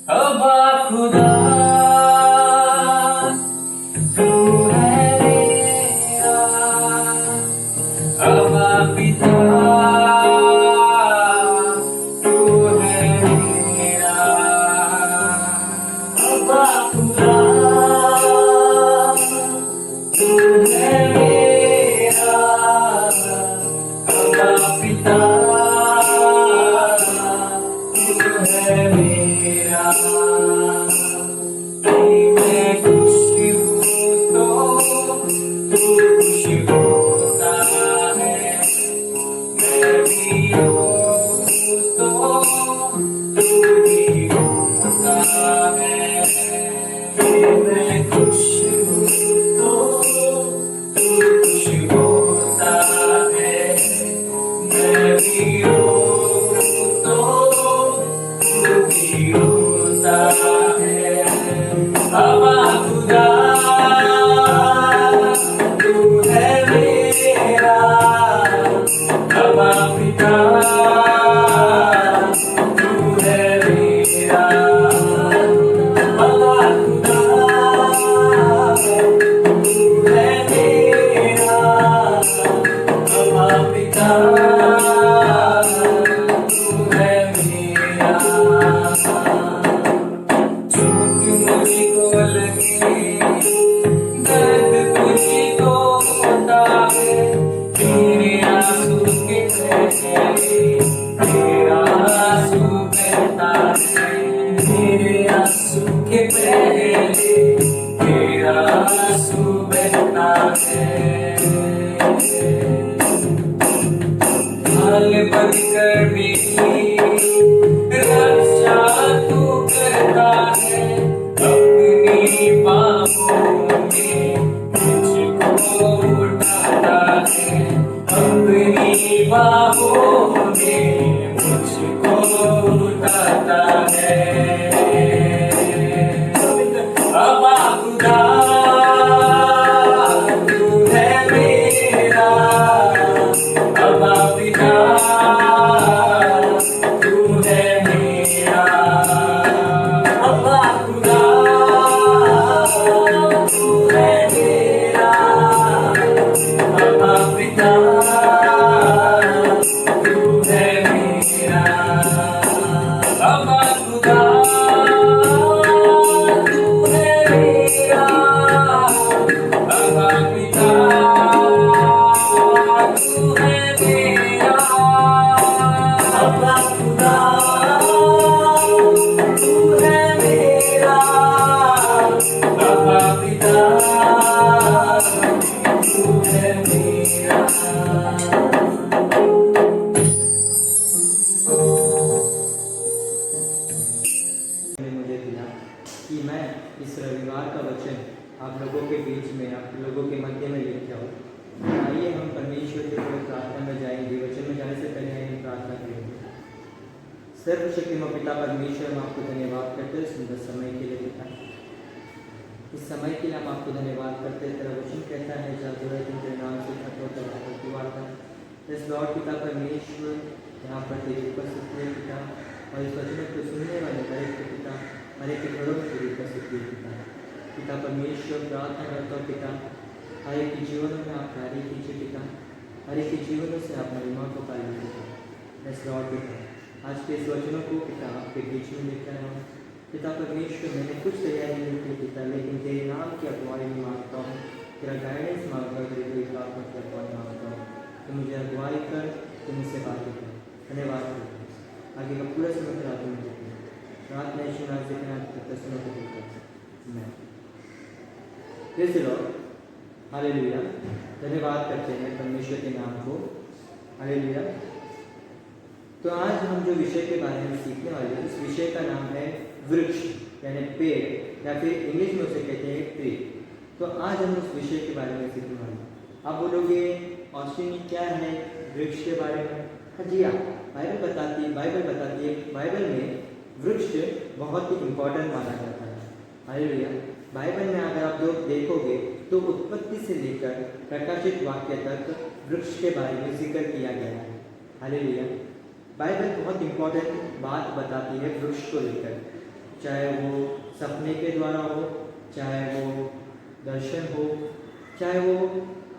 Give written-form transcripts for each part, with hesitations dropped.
अब्बा खुदा तू है मेरा, अब्बा पिता तू है मेरा, अब्बा खुदा तू है मेरा, अब्बा पिता तू है मेरा। मैं खुश हूँ तो तू खुश होता है, मैं भी हूँ तो तू भी होता है। मैं खुश हूँ तो तू खुश होता है, मैं भी हूँ तो तू भी होता है। अब्बा खुदा तू है मेरा, अब्बा पिता तू है मेरा, अब्बा खुदा तू है मेरा, अब्बा पिता तू है मेरा। चोट मुझको लगी, दर्द तुझको होता है, तेरे आंसू के पहले तेरा आंसू बहता है, तेरे आंसू के पहले तेरा आंसू बहता है। हाल बनकर मेरी रक्षा तू करता है, अपनी बाहों में मुझको उठाता है, अपनी बाहों में मुझको उठाता है। अब्बा खुदा तू है मेरा, अब्बा पिता तू है मेरा, अब्बा खुदा तू है मेरा, अब्बा पिता तू है मेरा, अब्बा खुदा तू है मेरा, अब्बा पिता तू है मेरा, अब्बा खुदा तू है मेरा, अब्बा पिता तू है मेरा। ने मुझे दिया कि मैं इस रविवार का वचन आप लोगों के बीच में, आप लोगों के मध्य में लेके आऊँ। आइए हम परमेश्वर के पूरे प्रार्थना में जाएंगे। वचन में जाने से पहले हम प्रार्थना करेंगे। सर्वशक्तिमान पिता परमेश्वर, हम आपको धन्यवाद करते हैं सुंदर समय के लिए पिता। इस समय के लिए हम आपको धन्यवाद करते हैं। तेरा वचन कहता है जादू है तुम तेरे नाम से खत्म होता वार्ता। इस लॉर्ड पिता परमेश्वर यहाँ पर तेरी उपस्थिति है पिता, और इस वचन को सुनने वाले हर एक पिता, हर एक घरों में तेरी उपस्थिति है पिता। पिता परमेश्वर प्रार्थना करता हूँ पिता, हर एक के जीवनों में आप कार्य कीजिए पिता, हर एक के जीवनों से आप महिमा को पाइए पिता। इस लॉर्ड पिता आज के इस वचनों को पिता आपके बीच में लेकर आया हूँ पिता परमेश्वर। मैंने कुछ तैयारी नहीं की पिता, लेकिन तेरे नाम की अगुवाई में मांगता हूँ, तेरा गाइडेंस मांगता हूँ, तेरे कोई आत्मा की अगुवाई मांगता हूँ। तो मुझे अगुवाई कर, तुम मुझसे बातें कर। धन्यवाद करता आगे का पूरा समय तेरा हाथ में देते हैं। रात में यीशु नाम से कहना तक सुनो तो देता मैं प्रेज़ द लॉर्ड, हालेलुया। धन्यवाद करते हैं परमेश्वर के नाम को, हालेलुया। तो आज हम जो विषय के बारे में सीखने वाले हैं, उस विषय का नाम है वृक्ष, यानी पेड़, या फिर इंग्लिश में उसे कहते हैं ट्री। तो आज हम उस विषय के बारे में सीखने वाले हैं। आप बोलोगे ऑस्टिन क्या है वृक्ष के बारे में? हाँ जी हाँ, बाइबल बताती है, बाइबल में वृक्ष बहुत ही इम्पोर्टेंट माना जाता है। हालेलुया। बाइबल में अगर आप लोग देखोगे तो उत्पत्ति से लेकर प्रकाशित वाक्य तक वृक्ष के बारे में जिक्र किया गया है। हालेलुया। बाइबल बहुत इम्पोर्टेंट बात बताती है वृक्ष को लेकर। चाहे वो सपने के द्वारा हो, चाहे वो दर्शन हो, चाहे वो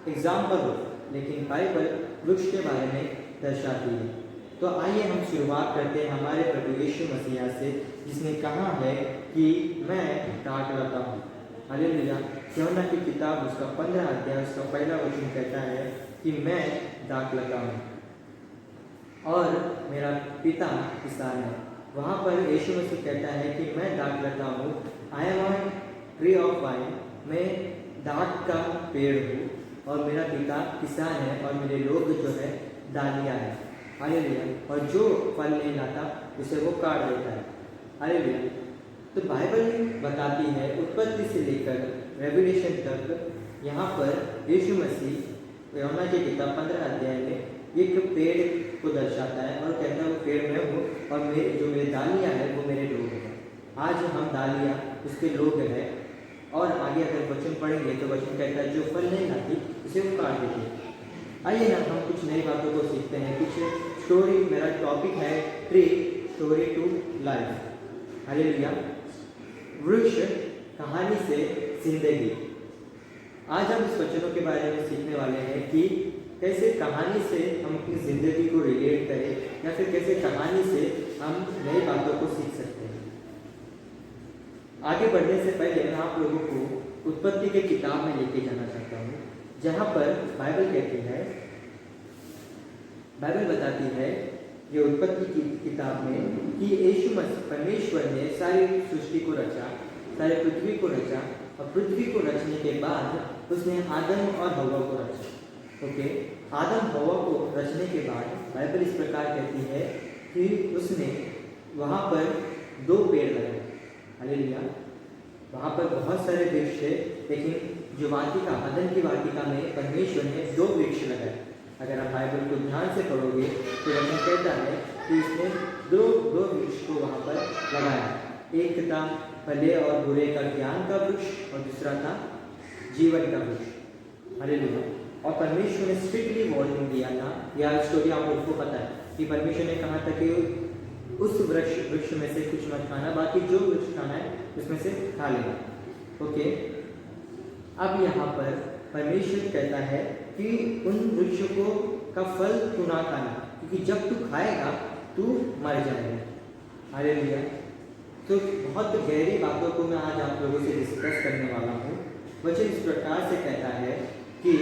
एग्जाम्पल हो, लेकिन बाइबल वृक्ष के बारे में दर्शाती है। तो आइए हम शुरुआत करते हैं हमारे प्रभु यीशु मसीह से, जिसने कहा है कि मैं डांट लता हूँ। हालेलुया। यूहन्ना की किताब उसका 15 अध्याय उसका पहला वचन कहता है कि मैं डांट लता हूँ और मेरा पिता किसान है। वहाँ पर यीशु मसीह कहता है कि मैं डांट लता हूँ, I am on tree of wine, मैं डांट का पेड़ हूँ और मेरा पिता किसान है और मेरे लोग जो है डालियाँ है। हालेलुया। और जो फल नहीं लाता उसे वो काट देता है। हालेलुया। तो बाइबल बताती है उत्पत्ति से लेकर रेवलेशन तक, यहाँ पर यीशु मसीह यूहन्ना की किताब 15 अध्याय में एक पेड़ को दर्शाता है और कहता है वो पेड़ मैं हूँ और मेरे जो मेरे डालियाँ हैं वो मेरे लोग हैं। आज हम डालियाँ उसके लोग हैं और आगे अगर वचन पढ़ेंगे तो वचन कहता है जो फल नहीं लाती उसे वो काट देती है। आइए ना हम कुछ नई बातों को सीखते हैं, कुछ स्टोरी। मेरा टॉपिक है tree story to life. Hallelujah. वृक्ष कहानी से जिंदगी। आज हम इस वचनों के बारे में सीखने वाले हैं कि कैसे कहानी से हम अपनी ज़िंदगी को रिलेट करें या फिर कैसे कहानी से हम नई बातों को सीख सकते हैं। आगे बढ़ने से पहले मैं आप लोगों को उत्पत्ति के किताब में लेके जाना चाहता हूँ, जहाँ पर बाइबल कहती है, बाइबल बताती है ये उत्पत्ति की किताब में कि यीशु मसीह परमेश्वर ने सारी सृष्टि को रचा, सारी पृथ्वी को रचा और पृथ्वी को रचने के बाद उसने आदम और हव्वा को रचा। ओके, आदम हव्वा को रचने के बाद बाइबल इस प्रकार कहती है कि उसने वहाँ पर 2 पेड़ लगाए। हालेलुया। वहाँ पर बहुत सारे वृक्ष थे, लेकिन जो वाटिका अदन की वाटिका में परमेश्वर ने 2 वृक्ष लगाए। अगर आप बाइबल को ध्यान से पढ़ोगे तो वचन कहता है कि उसने दो वृक्ष को वहाँ पर लगाया। एक था भले और बुरे का ज्ञान का वृक्ष और दूसरा था जीवन का वृक्ष। हालेलुया। और परमेश्वर ने स्ट्रिक्टली वार्निंग दिया था, यह स्टोरी आप लोगों को पता है कि परमेश्वर ने कहा था कि उस वृक्ष में से कुछ मत खाना, बाकी जो वृक्ष खाना है उसमें से खा लेना। ओके, अब यहाँ पर परमेश्वर कहता है कि उन वृक्षों को का फल तू ना खाना, क्योंकि जब तू खाएगा तू मर जाएगा। हालेलुया। तो बहुत गहरी बातों को मैं आज आप लोगों से डिस्कस करने वाला हूँ। वचन इस प्रकार से कहता है कि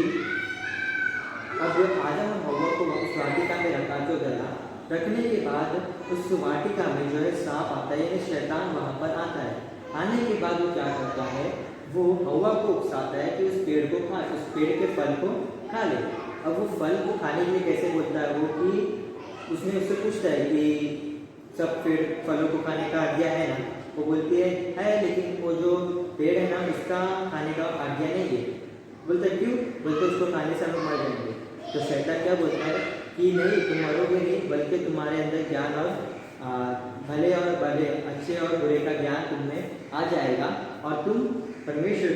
अब आदम और हव्वा को उस वाटिका में रखा तो गया, रखने के बाद उस वाटिका में जो है सांप आता है, यानी शैतान वहाँ पर आता है। आने के बाद वो क्या करता है, वो हव्वा को उकसाता है कि उस पेड़ को खा, उस पेड़ के फल को खा ले। अब वो फल को खाने के लिए कैसे बोलता है वो कि उसने उससे पूछता है कि सब पेड़ फलों को खाने का आज्ञा है ना? वो बोलती है लेकिन वो जो पेड़ है ना उसका खाने का आज्ञा नहीं है। बोलता है क्यों? बोलते उसको खाने से हम मर जाएंगे। तो शैतान क्या बोलता है कि नहीं, तुम मरोगे नहीं, बल्कि तुम्हारे अंदर ज्ञान और भले और भले, अच्छे और बुरे का ज्ञान तुममें आ जाएगा और तुम परमेश्वर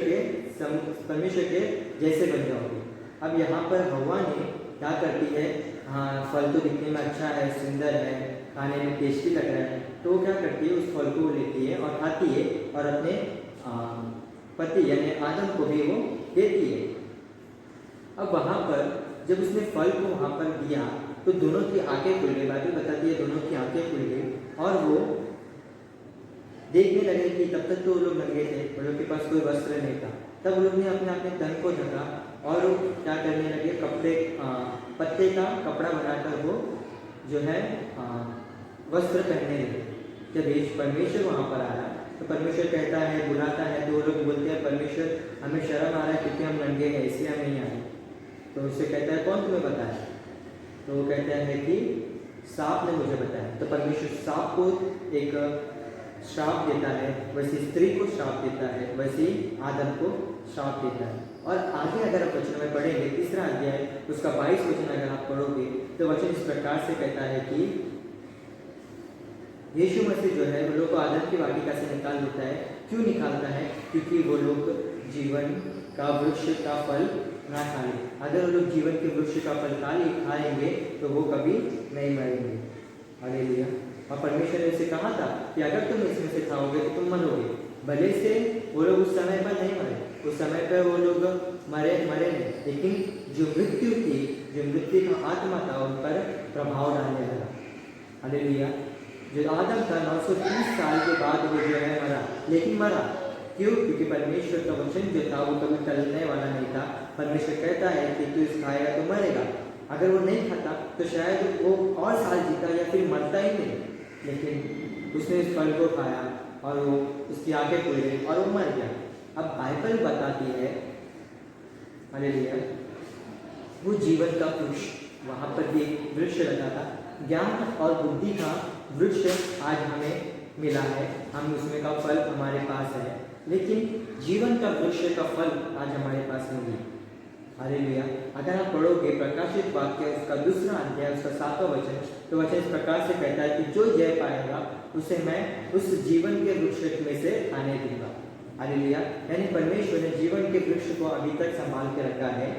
के जैसे बन जाओगे। अब यहाँ पर हव्वा ने क्या करती है, हाँ फल तो दिखने में अच्छा है, सुंदर है, खाने में टेस्टी लग रहा है, तो वो क्या करती है उस फल को लेती है और खाती है और अपने पति यानी आदम को भी वो देती है। अब वहाँ पर जब उसने फल को वहाँ पर दिया तो दोनों की आंखें खुल गई। बाइबल बताती है दोनों की आंखें खुल गई और वो देखने लगे कि तब तक तो वो लोग नंगे थे, वो लोग के पास कोई वस्त्र नहीं था। तब वो लोग ने अपने अपने तन को ढका और वो क्या करने लगे, पत्ते का कपड़ा बनाकर वो जो है वस्त्र पहनने लगे। जब परमेश्वर वहाँ पर आया तो परमेश्वर कहता है, बुलाता है, तो वो लोग बोलते हैं परमेश्वर हमें शर्म आ रहा है क्योंकि हम नंगे हैं इसलिए हम नहीं आए। तो उससे कहता है कौन तुम्हें बताया? तो वो कहता है कि सांप ने मुझे बताया। तो परमेश्वर सांप को एक श्राप देता है, वैसी स्त्री को श्राप देता है, वैसी आदम को श्राप देता है। और आगे अगर आप वचन में पढ़ेंगे 3 अध्याय उसका 22 वचन अगर आप पढ़ोगे तो वचन इस प्रकार से कहता है कि यीशु मसीह जो है वो लोग को आदम की वाटिका से निकाल देता है। क्यों निकालता है? क्योंकि वो लोग जीवन का वृक्ष का फल ना खाए। अगर वो लोग जीवन के वृक्ष का फल खाएंगे तो वो कभी नहीं मरेंगे। हालेलुया। और परमेश्वर ने उसे कहा था कि अगर तुम इसमें से खाओगे तो तुम मरोगे। भले से वो लोग उस समय पर नहीं मरे, उस समय पर वो लोग मरे नहीं, लेकिन जो मृत्यु थी, जो मृत्यु का आत्मा था, उन पर प्रभाव डालने लगा। हालेलुया। जो आदम था 930 साल के बाद वो जो है मरा, लेकिन मरा क्यों? क्योंकि परमेश्वर का वचन जो था वो कभी टलने वाला नहीं था। परमेश्वर कहता है कि तू इस खाएगा तो मरेगा। अगर वो नहीं खाता तो शायद वो और साल जीता या फिर मरता ही नहीं, लेकिन उसने इस फल को खाया और वो उसकी आंखें खुल गई और वो मर गया। अब बाइबल बताती है, हालेलुया, वो जीवन का वृक्ष, वहाँ पर भी एक वृक्ष लगा था, ज्ञान और बुद्धि का वृक्ष आज हमें मिला है, हम उसमें का फल हमारे पास है, लेकिन जीवन का वृक्ष का फल आज हमारे पास नहीं है। हालेलुया। अगर आप पढ़ोगे प्रकाशित वाक्य उसका 2 अध्याय उसका 7वां वचन, तो वचन इस प्रकार से कहता है कि जो जय पाएगा उसे मैं उस जीवन के वृक्ष में से खाने दूंगा। हालेलुया। यानी परमेश्वर ने जीवन के वृक्ष को अभी तक संभाल के रखा है।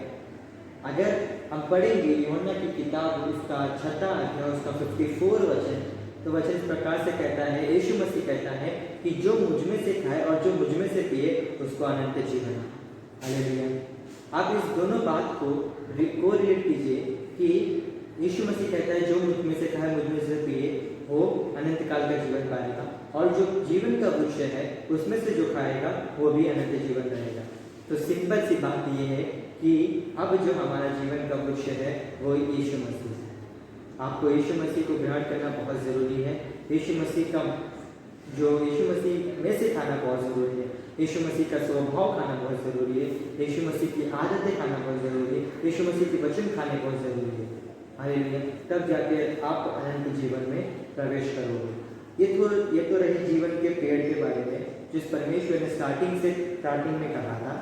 अगर हम पढ़ेंगे यूहन्ना की किताब उसका 6वां अध्याय उसका 54 वचन, तो वचन इस प्रकार से कहता है, यीशु मसीह कहता है कि जो मुझ में से खाए और जो मुझ में से पिए उसको अनंत जीवन। हालेलुया। आप इस दोनों बात को कोरिलेट कीजिए कि यीशु मसीह कहता है जो मुझ में से खाए, मुझ में से पिए वो अनंत काल का जीवन पाएगा, और जो जीवन का वृक्ष है उसमें से जो खाएगा वो भी अनंत जीवन रहेगा। तो सिंपल सी बात ये है कि अब जो हमारा जीवन का वृक्ष है वो यीशु मसीह है। आपको यीशु मसीह को ग्रहण करना बहुत ज़रूरी है। यीशु मसीह का जो यीशु मसीह में से खाना बहुत ज़रूरी है। यीशु मसीह का स्वभाव खाना बहुत ज़रूरी है। यीशु मसीह की आदतें खाना बहुत ज़रूरी है। यीशु मसीह के वचन खाने बहुत ज़रूरी है। हालेलुया। तब जाके आप अनंत जीवन में प्रवेश करोगे। ये तो रही जीवन के पेड़ के बारे में, जिस परमेश्वर ने स्टार्टिंग में कहा था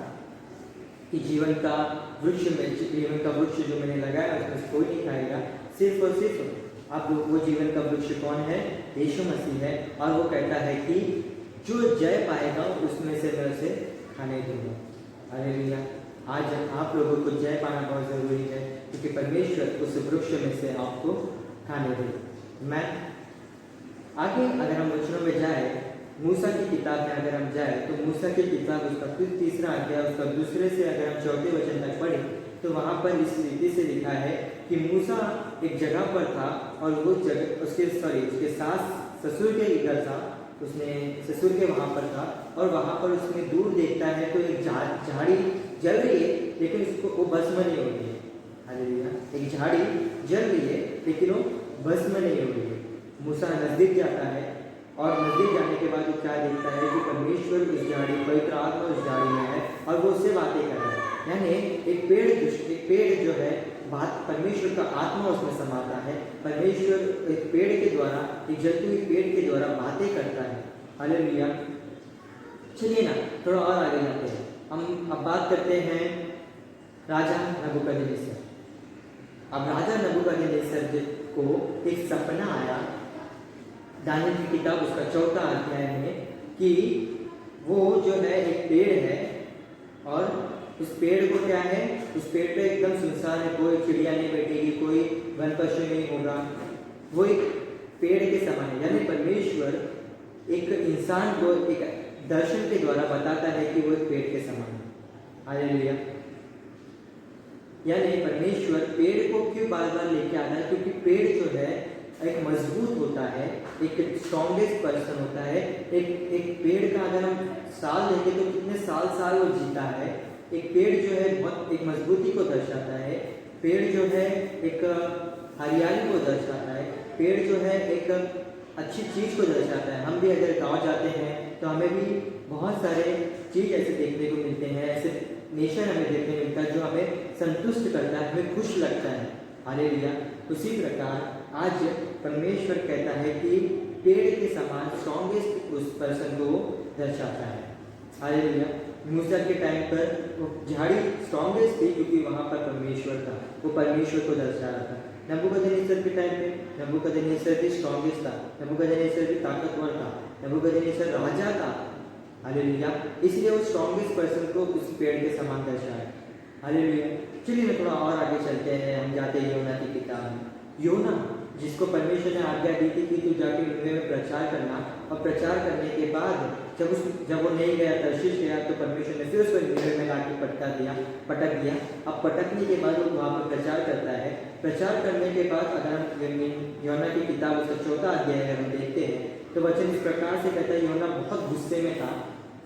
कि जीवन का वृक्ष जो मैंने लगाया उसमें से कोई नहीं खाएगा, सिर्फ और सिर्फ अब वो जीवन का वृक्ष कौन है? यीशु मसीह है। और वो कहता है कि जो जय पाएगा उसमें से मैं उसे खाने दूंगा। हालेलुया। आज आप लोगों को जय पाना बहुत ज़रूरी है, क्योंकि परमेश्वर उस वृक्ष में से आपको खाने दे। मैं आगे अगर हम वचनों में जाए, मूसा की किताब में अगर हम जाए तो मूसा की किताब उसका 3 अध्याय उसका 2 से अगर हम 4 वचन तक पढ़ें तो वहाँ पर इस रीति से लिखा है कि मूसा एक जगह पर था और वो जगह उसके सास ससुर के इधर था, उसने ससुर के वहाँ पर था, और वहाँ पर उसने दूर देखता है तो एक झाड़ी जल रही है, लेकिन उसको वो भस्म नहीं हो रही है। हालेलुया। एक झाड़ी जल रही है लेकिन वो भस्म नहीं हो रही है। मूसा नज़दीक जाता है और नज़दीक जाने के बाद वो क्या देखता है कि परमेश्वर उस झाड़ी, पवित्र आत्मा उस झाड़ी में है और वो उससे बातें कर रहा है। यानी एक पेड़ जो है, बात परमेश्वर का आत्मा उसमें समाता है। परमेश्वर एक पेड़ के द्वारा, एक जलती हुई पेड़ के द्वारा बातें करता है। हालेलुया। चलिए ना थोड़ा और आगे जाते हैं। हम अब बात करते हैं राजा नबूकदनेस्सर। अब राजा नबूकदनेस्सर को एक सपना आया दानियल की किताब उसका 4वां अध्याय में कि वो जो है एक पेड़ है और उस पेड़ को क्या है, उस पेड़ पे एकदम सुनसान है, कोई चिड़िया नहीं बैठेगी, कोई वन पशु नहीं होगा, वो एक पेड़ के समान है। यानी परमेश्वर एक इंसान को एक दर्शन के द्वारा बताता है कि वो एक पेड़ के समान है। हालेलुया। यानी परमेश्वर पेड़ को क्यों बार बार लेके आता है? क्योंकि पेड़ जो है एक मजबूत होता है, एक स्ट्रॉन्गेस्ट पर्सन होता है। एक पेड़ का अगर हम साल देखें तो कितने साल वो जीता है। एक पेड़ जो है बहुत एक मजबूती को दर्शाता है। पेड़ जो है एक हरियाली को दर्शाता है। पेड़ जो है एक अच्छी चीज़ को दर्शाता है। हम भी अगर गाँव जाते हैं तो हमें भी बहुत सारे चीज़ ऐसे देखने को मिलते हैं, ऐसे नेचर हमें देखने मिलता है जो हमें संतुष्ट करता है, हमें खुश लगता है। हालेलुया। उसी प्रकार आज परमेश्वर कहता है कि पेड़ के समान स्ट्रॉन्गेस्ट उस पर्सन को दर्शाता है। हालेलुया। मूसा के टाइम पर वो झाड़ी स्ट्रॉन्गेस्ट थी क्योंकि वहाँ पर परमेश्वर था, वो परमेश्वर को दर्शा रहा था। नबूकदनेस्सर के टाइम पे नबूकदनेस्सर भी स्ट्रॉन्गेस्ट था, नबूकदनेस्सर भी ताकतवर था, नबूकदनेस्सर राजा था। हालेलुया। इसलिए वो स्ट्रॉन्गेस्ट पर्सन को उस पेड़ के समान दर्शाया। हालेलुया। चलिए मैं थोड़ा और आगे चलते हैं, हम जाते हैं यूहन्ना की किताब में। योना जिसको परमेश्वर ने आज्ञा दी थी कि तू जाके निनवे में प्रचार करना, और प्रचार करने के बाद जब वो नहीं गया, तर्शीश गया, तो परमेश्वर ने फिर उसको निनवे में लाके पटक दिया। अब पटकने के बाद वो वहाँ पर प्रचार करता है। प्रचार करने के बाद अगर हम योना की किताब उसका 4वां अध्याय अगर हम देखते हैं तो वचन इस प्रकार से कहता है, योना बहुत गुस्से में था,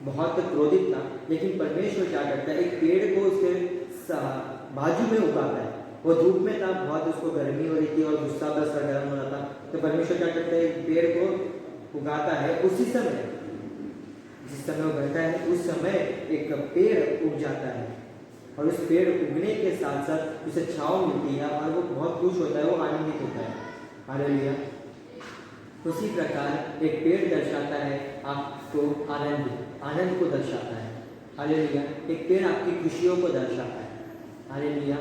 बहुत क्रोधित था, लेकिन परमेश्वर क्या करता है, एक पेड़ को उसके बाजू में उगाता है। वो धूप में था, बहुत उसको गर्मी हो रही थी और गुस्सा का सरगर्म हो रहा था, तो परमेश्वर क्या करता है, एक पेड़ को उगाता है। उसी समय जिस समय वो बैठा है उस समय एक पेड़ उग जाता है, और उस पेड़ उगने के साथ साथ उसे छांव मिलती है और वो बहुत खुश होता है, वो आनंदित होता है। हालेलुया। उसी प्रकार एक पेड़ दर्शाता है आपको आनंद को दर्शाता है। हालेलुया। एक पेड़ आपकी खुशियों को दर्शाता है। हालेलुया।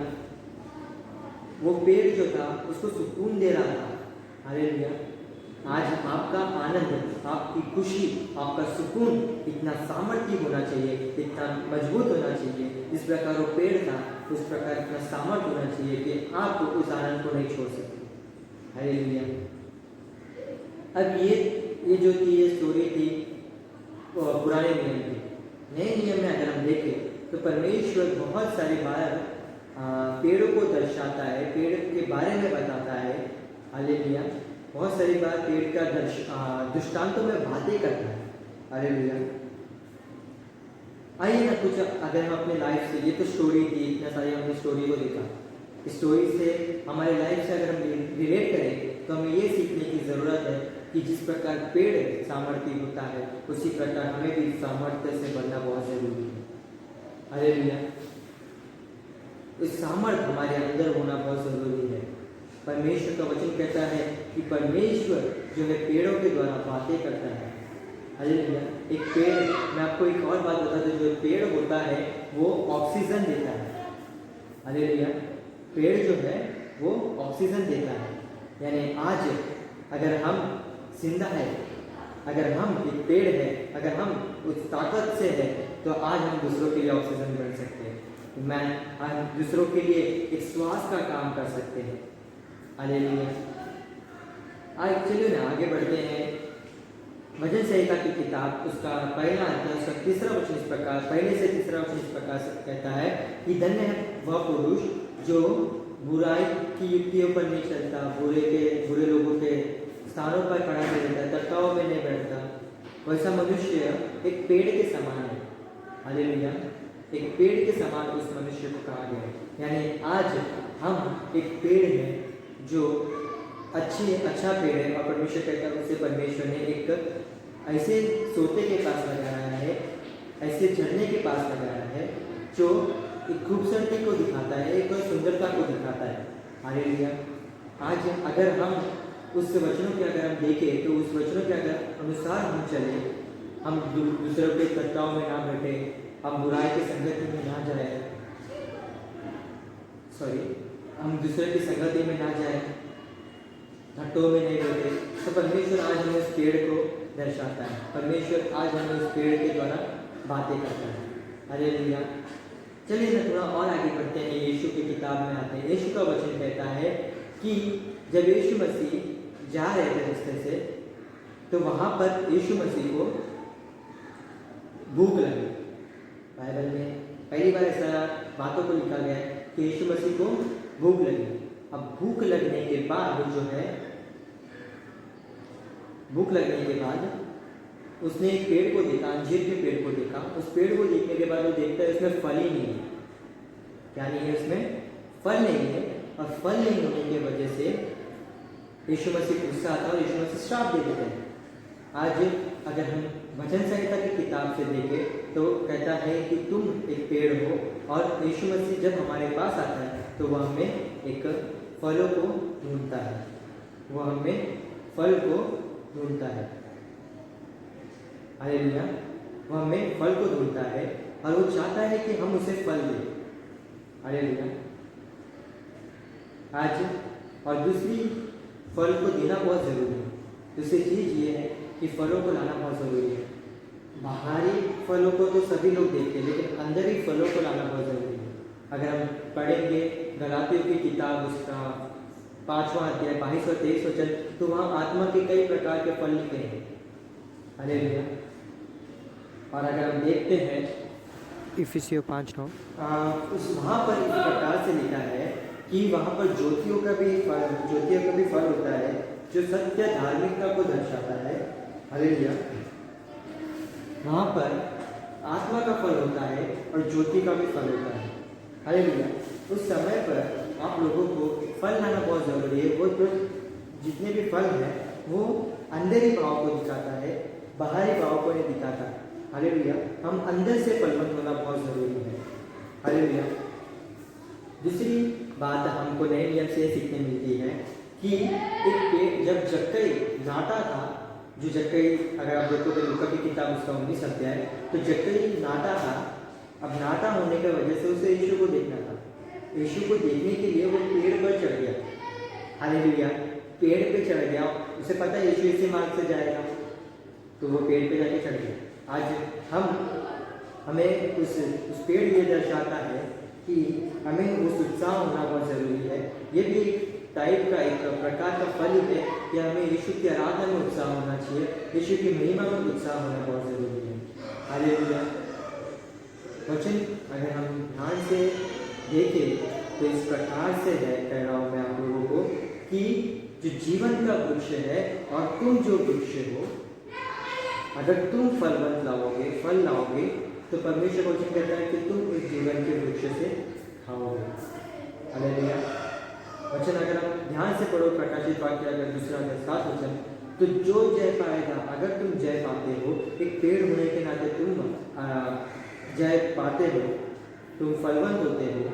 वो पेड़ जो था उसको सुकून दे रहा था। हालेलुया। आज आपका आनंद, आपकी खुशी, आपका सुकून इतना सामर्थ्य होना चाहिए, इतना मजबूत होना चाहिए, जिस प्रकार वो पेड़ था उस प्रकार इतना सामर्थ्य होना चाहिए कि आप उस आनंद को नहीं छोड़ सकते। हालेलुया। अब ये जो थी, ये स्टोरी थी पुराने नियम की। नए नियम में अगर हम देखें तो परमेश्वर बहुत सारी बार पेड़ों को दर्शाता है, पेड़ के बारे में बताता है। हालेलुया। बहुत सारी बार पेड़ का दृष्टांतों में बातें करता है। हालेलुया। आइए ना कुछ अगर हम अपने लाइफ से, ये तो स्टोरी थी, इतना सारी हमने स्टोरी को देखा, स्टोरी से हमारे लाइफ से अगर हम रिलेट करें तो हमें ये सीखने की ज़रूरत है कि जिस प्रकार पेड़ सामर्थ्य होता है उसी प्रकार हमें भी सामर्थ्य से बनना बहुत ज़रूरी है। हालेलुया। इस सामर्थ्य हमारे अंदर होना बहुत ज़रूरी है। परमेश्वर का वचन कहता है कि परमेश्वर जो है पेड़ों के द्वारा बातें करता है। हालेलुया। एक पेड़, मैं आपको एक और बात बता दूं, जो पेड़ होता है वो ऑक्सीजन देता है। हालेलुया। पेड़ जो है वो ऑक्सीजन देता है। यानी आज अगर हम जिंदा है, अगर हम एक पेड़ है, अगर हम उस ताकत से है, तो आज हम दूसरों के लिए ऑक्सीजन बन सकते हैं। हम दूसरों के लिए एक श्वास का काम कर सकते हैं। हालेलुया। आज चलिए ना आगे बढ़ते हैं। भजन संहिता की किताब उसका पहला अध्याय उसका 3रा वचन इस प्रकार, पहले से 3रा वचन इस प्रकार से कहता है कि धन्य है वह पुरुष जो बुराई की युक्तियों पर नहीं चलता, बुरे लोगों के स्थानों पर खड़ा नहीं रहता, तर्काओं में नहीं बैठता। वैसा मनुष्य एक पेड़ के समान है। हालेलुया। एक पेड़ के समान उस मनुष्य को कहा गया है। यानी आज हम एक पेड़ हैं जो अच्छा पेड़ है, और परमेश्वर कहता है उसे परमेश्वर ने एक ऐसे सोते के पास लगाया है, ऐसे झरने के पास लगाया है जो एक खूबसूरती को दिखाता है, एक सुंदरता को दिखाता है। हालेलुया। आज अगर हम उस वचनों के अगर हम देखें तो उस वचनों के अगर अनुसार हम चले, हम दूसरों के तर्काओं में ना बैठे, हम बुराई की संगति में ना जाए, हम दूसरे की संगति में ना जाए, घाटों में नहीं बैठे, तो परमेश्वर आज हमें उस पेड़ को दर्शाता है। परमेश्वर आज हमें उस पेड़ के द्वारा बातें करता है। हालेलुया। चलिए ना थोड़ा और आगे बढ़ते हैं, यीशु की किताब में आते हैं। यीशु का वचन कहता है कि जब यीशु मसीह जा रहे थे रास्ते से, तो वहाँ पर यीशु मसीह को भूख लगी। बाइबल में पहली बार ऐसा बातों को लिखा गया है कि यीशु मसीह को भूख लगी। अब भूख लगने के बाद जो है, भूख लगने के बाद उसने एक पेड़ को देखा, अंजीर के पेड़ को देखा। उस पेड़ को देखने के बाद वो देखता है उसमें फल ही नहीं है। क्या नहीं है? उसमें फल नहीं है, और फल नहीं होने की वजह से यीशु मसीह गुस्सा आता है और यीशु मसीह श्राप दे देते हैं। आज अगर हम भजन संहिता की किताब से देखें तो कहता है कि तुम एक पेड़ हो, और यीशु मसीह जब हमारे पास आता है तो वह हमें एक फलों को ढूंढता है, वह हमें फल को ढूंढता है। हालेलुया। वह हमें फल को ढूंढता है और वो चाहता है कि हम उसे फल दें। हालेलुया। आज और दूसरी, फल को देना बहुत ज़रूरी है। दूसरी चीज़ ये है कि फलों को लाना बहुत ज़रूरी है। बाहरी फलों को तो सभी लोग देखते हैं, लेकिन अंदर फलों को लाना बहुत ज़रूरी है। अगर हम पढ़ेंगे गलातियों की किताब उसका 5वां अध्याय 22 और 23 वचन, तो वहाँ आत्मा के कई प्रकार के फल लिखे हैं। हालेलुया। और अगर हम देखते हैं इफिसियों 5:9 उस वहाँ पर इस प्रकार से लिखा है कि वहाँ पर ज्योतियों का भी फल होता है जो सत्य धार्मिकता को दर्शाता है। हालेलुया। वहाँ पर आत्मा का फल होता है और ज्योति का भी फल होता है। हालेलुया। उस समय पर आप लोगों को फल लाना बहुत ज़रूरी है। वो जो जितने भी फल हैं वो अंदर भाव को दिखाता है, बाहरी भाव को नहीं दिखाता। हालेलुया। हम अंदर से फलवंत होना बहुत ज़रूरी है। हालेलुया। दूसरी बात हमको नए नियम से सीखने मिलती है कि एक पेड़ जब जक्कई नाटा था, जो जक्कई अगर आप देखो तो लूका की किताब उसका 19 अध्याय, तो जक्कई नाटा था। अब नाटा होने की वजह से उसे यीशु को देखना था। यीशु को देखने के लिए वो पेड़ पर चढ़ गया। हालेलुया। पेड़ पे चढ़ गया, उसे पता है यीशु इसी मार्ग से जाएगा, तो वो पेड़ पे जाके चढ़ गया। आज हमें उस पेड़ ये दर्शाता है कि हमें उस उत्साह होना बहुत ज़रूरी है। ये भी एक टाइप का एक प्रकार का फल ही है कि हमें यीशु की आराधना में उत्साह होना चाहिए, यीशु की महिमा में उत्साह होना बहुत ज़रूरी है। हालेलुया। वचन अगर हम ध्यान से देखें तो इस प्रकार से है, कह रहा हूँ मैं आप लोगों को, कि जो जीवन का वृक्ष है और तुम जो वृक्ष हो, अगर तुम फल लाओगे तो परमेश्वर वचन कहता है कि तुम इस जीवन के वृक्ष से खाओगे। हालेलुया। वचन अगर हम ध्यान से पढ़ो प्रकाशित वाक्य अगर 2:7 वचन, तो जो जय पाएगा, अगर तुम जय पाते हो, एक पेड़ होने के नाते तुम जय पाते हो, तुम फलवंत होते हो,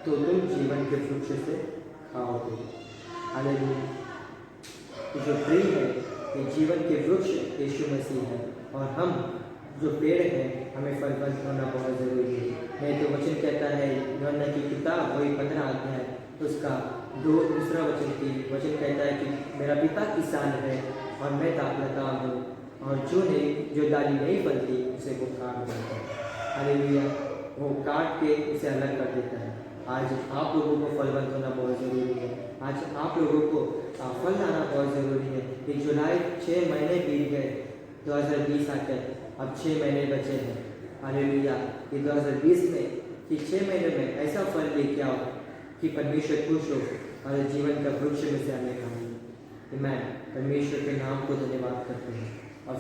तो तुम जीवन के वृक्ष से खाओगे। हालेलुया। जो ट्री है ये जीवन के वृक्ष यीशु मसीह है, और हम जो पेड़ है हमें फलवंत होना बहुत ज़रूरी है। नहीं तो वचन कहता है यूहन्ना की किताब वही 15 अध्याय उसका दूसरा वचन कहता है कि मेरा पिता किसान है और मैं दाखलता हूँ, और जो डाली नहीं फलती उसे वो काट देता है। हालेलुया। वो काट के उसे अलग कर देता है। आज आप लोगों को फलवंत होना बहुत ज़रूरी है। आज आप लोगों को फल लाना बहुत ज़रूरी है। ये जुलाई 6 महीने बीत गए, 2020 आकर अब 6 महीने बचे हैं। हालेलुया। ये 2020 में कि 6 महीने में ऐसा फल लेके आओ कि परमेश्वर खुश हो और जीवन का वृक्ष में से हमें खाएंगे। मैं परमेश्वर के नाम को धन्यवाद करते हैं और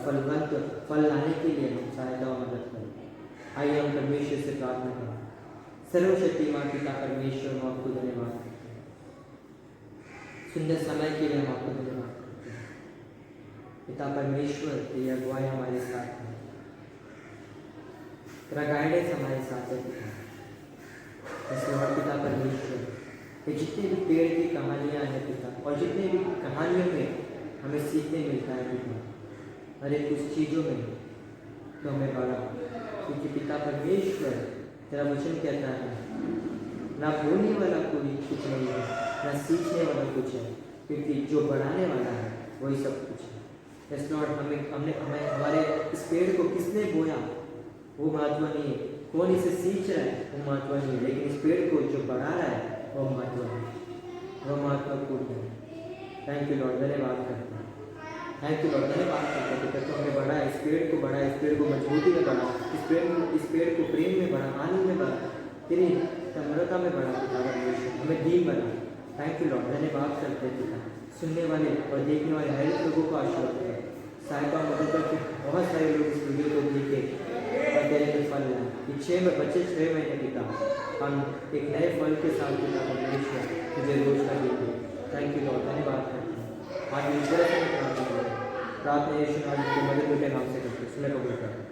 फल लाने के लिए हम सहायता और मदद करें। आइए हम परमेश्वर से प्रार्थना करें। सर्वशक्तिमान पिता परमेश्वर, हम आपको धन्यवाद करते हैं, सुंदर समय के लिए हम आपको धन्यवाद करते हैं। पिता परमेश्वर तेरी अगुवाई हमारे साथ है, तेरा गाइडेंस हमारे साथ है पिता। इसलिए पिता परमेश्वर, ये जितने भी पेड़ की कहानियाँ हैं पिता, और जितने भी कहानियों में हमें सीखने मिलता है पिता, हर एक उस चीज़ों में तो हमें बड़ा, क्योंकि पिता परमेश्वर तेरा वचन कहता है ना बोलने वाला कोई कुछ नहीं है, ना सीखने वाला कुछ है, क्योंकि जो बढ़ाने वाला है वही सब कुछ है। यस लॉर्ड, हमारे इस पेड़ को किसने बोया वो महत्व नहीं है, कौन इसे सींच रहा है वो महत्व नहीं है, लेकिन इस पेड़ को जो बढ़ा रहा है वो महत्व है, वो महत्वपूर्ण है। थैंक यू लॉर्ड, धन्यवाद करते हैं। थैंक यू लॉर्ड, धन्यवाद करते हैं। तो हमें बढ़ा, इस पेड़ को बढ़ा, इस पेड़ को मजबूती में बढ़ा, इस पेड़ को प्रेम में बढ़ा, आनंद में बढ़ा, तेरी नम्रता में बढ़ा पिता परमेश्वर, हमें दीन बना। थैंक यू लॉर्ड, धन्यवाद करते हैं पिता। सुनने वाले और देखने वाले हर एक लोगों को आशीर्वाद करें, सहायता मदद करके बहुत सारे लोग इस वीडियो को देखे और तेरे में फल लाए। ये 6 महीने पिता हम एक नए फल के साथ पिता परमेश्वर तुझे रोज का देते। थैंक यू लॉर्ड, धन्यवाद करते हैं। आज इस तरह से प्रार्थना यीशु नाम के मदद के नाम से करते, सुने कबूल करें।